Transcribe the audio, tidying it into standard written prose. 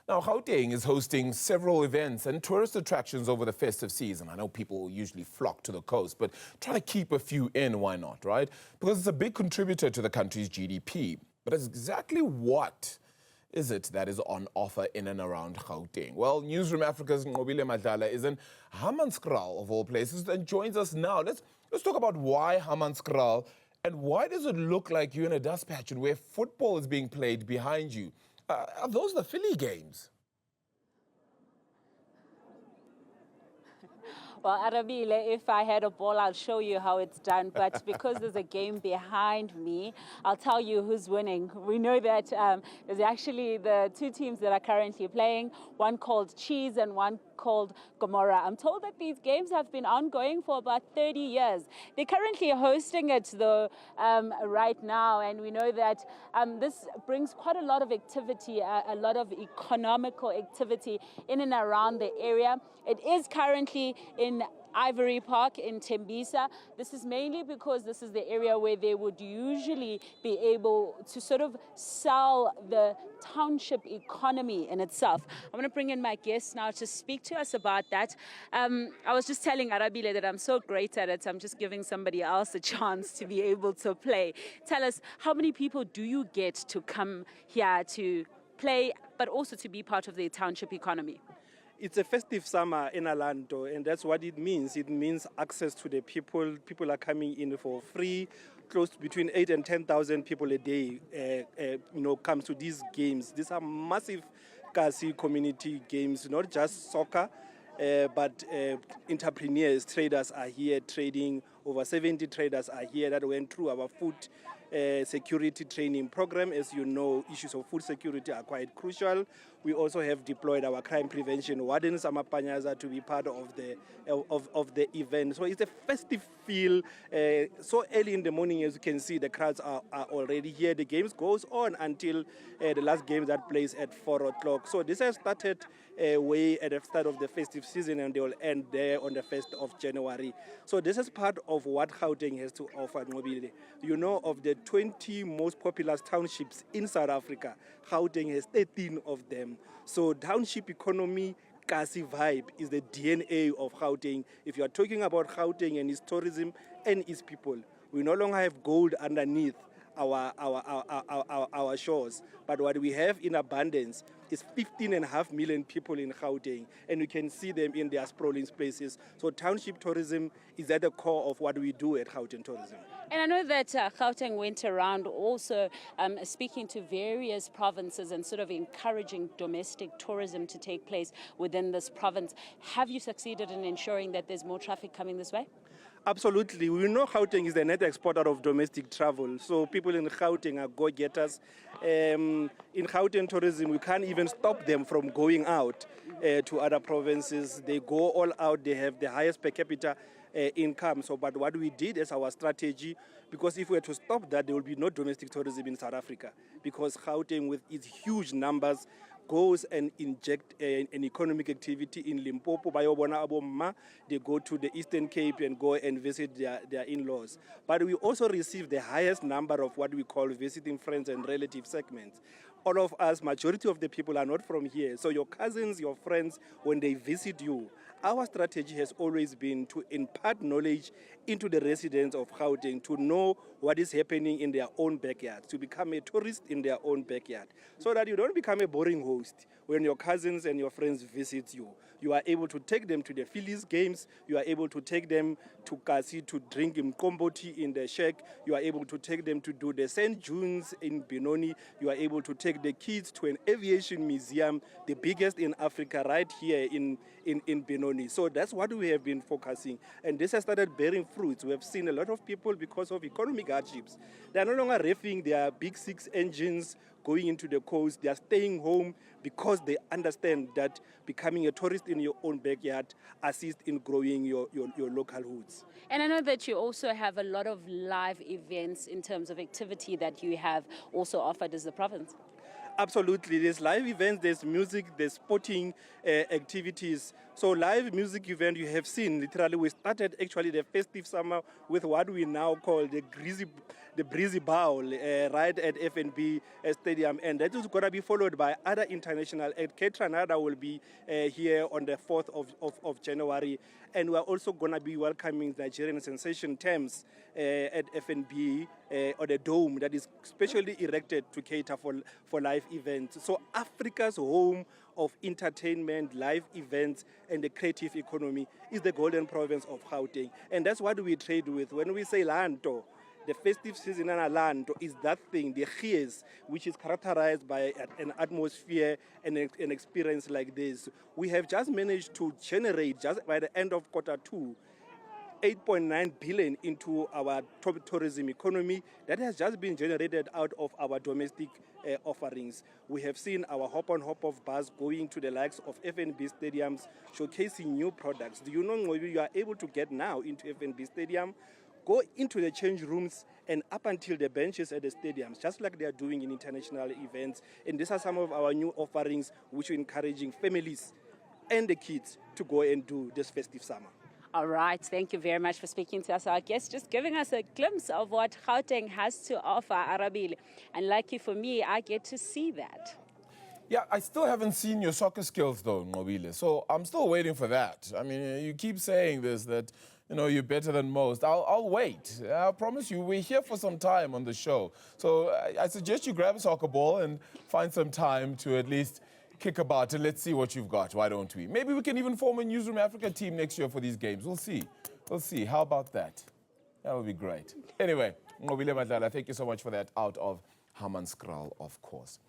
Now, Gauteng is hosting several events and tourist attractions over the festive season. I know people usually flock to the coast, but try to keep a few in, why not, right? Because it's a big contributor to the country's GDP. But exactly what is it that is on offer in and around Gauteng? Well, Newzroom Afrika's Nqobile Madlala is in Hammanskraal, of all places, and joins us now. Let's talk about why Hammanskraal, and why does it look like you're in a dust patch and where football is being played behind you? Are those the Philly games? Well, Nqobile, if I had a ball, I'll show you how it's done. But because there's a game behind me, I'll tell you who's winning. We know that there's actually the two teams that are currently playing, one called Cheese and one called Gomorrah. I'm told that these games have been ongoing for about 30 years. They're currently hosting it, though, right now. And we know that this brings quite a lot of activity, a lot of economical activity in and around the area. It is currently in Ivory Park in Tembisa. This is mainly because this is the area where they would usually be able to sort of sell the township economy in itself. I'm going to bring in my guests now to speak to us about that. I was just telling Nqobile that I'm so great at it, I'm just giving somebody else a chance to be able to play. Tell us, how many people do you get to come here to play, but also to be part of the township economy? It's a festive summer in Orlando, and that's what it means. It means access to the people. People are coming in for free. Close to between 8 and 10,000 people a day, come to these games. These are massive Kasi community games, not just soccer, but entrepreneurs, traders are here trading. Over 70 traders are here that went through our food security training program. As you know, issues of food security are quite crucial. We also have deployed our crime prevention wardens, Amapanyaza, to be part of the event. So it's a festive feel. So early in the morning, as you can see, the crowds are already here. The games goes on until the last game that plays at 4 o'clock. So this has started way at the start of the festive season, and they will end there on the 1st of January. So this is part of what Gauteng has to offer, Nqobile. You know, of the 20 most populous townships in South Africa, Gauteng has 13 of them. So township economy, Kasi vibe is the DNA of Gauteng. If you are talking about Gauteng and its tourism and its people, we no longer have gold underneath our shores. But what we have in abundance is 15.5 million people in Gauteng, and you can see them in their sprawling places. So township tourism is at the core of what we do at Gauteng Tourism. And I know that Gauteng went around also speaking to various provinces and sort of encouraging domestic tourism to take place within this province. Have you succeeded in ensuring that there's more traffic coming this way? Absolutely. We know Gauteng is the net exporter of domestic travel. So people in Gauteng are go-getters. In Gauteng tourism, we can't even stop them from going out to other provinces. They go all out. They have the highest per capita income. So, but what we did as our strategy, because if we were to stop that, there will be no domestic tourism in South Africa. Because Gauteng, with its huge numbers, goes and inject an economic activity in Limpopo. They go to the Eastern Cape and go and visit their in-laws. But we also receive the highest number of what we call visiting friends and relative segments. All of us, majority of the people are not from here. So your cousins, your friends, when they visit you, our strategy has always been to impart knowledge into the residents of Gauteng, to know what is happening in their own backyard, to become a tourist in their own backyard, so that you don't become a boring host when your cousins and your friends visit you. You are able to take them to the Phillies games. You are able to take them to Kasi to drink Mqombothi in the shack. You are able to take them to do the St. June's in Benoni. You are able to take the kids to an aviation museum, the biggest in Africa, right here in Benoni. So that's what we have been focusing. And this has started bearing fruits. We have seen a lot of people, because of economic hardships, they are no longer reffing their big 6 engines going into the coast. They are staying home because they understand that becoming a tourist in your own backyard assists in growing your local hoods. And I know that you also have a lot of live events in terms of activity that you have also offered as the province. Absolutely. There's live events, there's music, there's sporting activities. So live music event you have seen, literally we started actually the festive summer with what we now call the breezy bowl right at FNB Stadium, and that is going to be followed by other international. Ketranada will be here on the 4th of January, and we're also going to be welcoming Nigerian sensation Thames at FNB or the dome that is specially erected to cater for live events. So Africa's home of entertainment, live events, and the creative economy is the golden province of Gauteng. And that's what we trade with. When we say Lanto, the festive season in Lanto is that thing, the gears, which is characterized by an atmosphere and an experience like this. We have just managed to generate, just by the end of Q2, 8.9 billion into our tourism economy that has just been generated out of our domestic offerings. We have seen our hop-on-hop-off bus going to the likes of FNB stadiums, showcasing new products. Do you know you are able to get now into FNB stadium, go into the change rooms and up until the benches at the stadiums, just like they are doing in international events. And these are some of our new offerings which are encouraging families and the kids to go and do this festive summer. All right, thank you very much for speaking to us, our guest, just giving us a glimpse of what Gauteng has to offer, Nqobile. And lucky for me, I get to see that. Yeah, I still haven't seen your soccer skills though, Nqobile. So I'm still waiting for that. I mean, you keep saying this, that you're better than most. I'll wait. I promise you, we're here for some time on the show. So I suggest you grab a soccer ball and find some time to at least kick about and let's see what you've got. Why don't we? Maybe we can even form a Newzroom Afrika team next year for these games. We'll see. We'll see. How about that? That would be great. Anyway, Nqobile Madlala, thank you so much for that out of Hammanskraal, of course.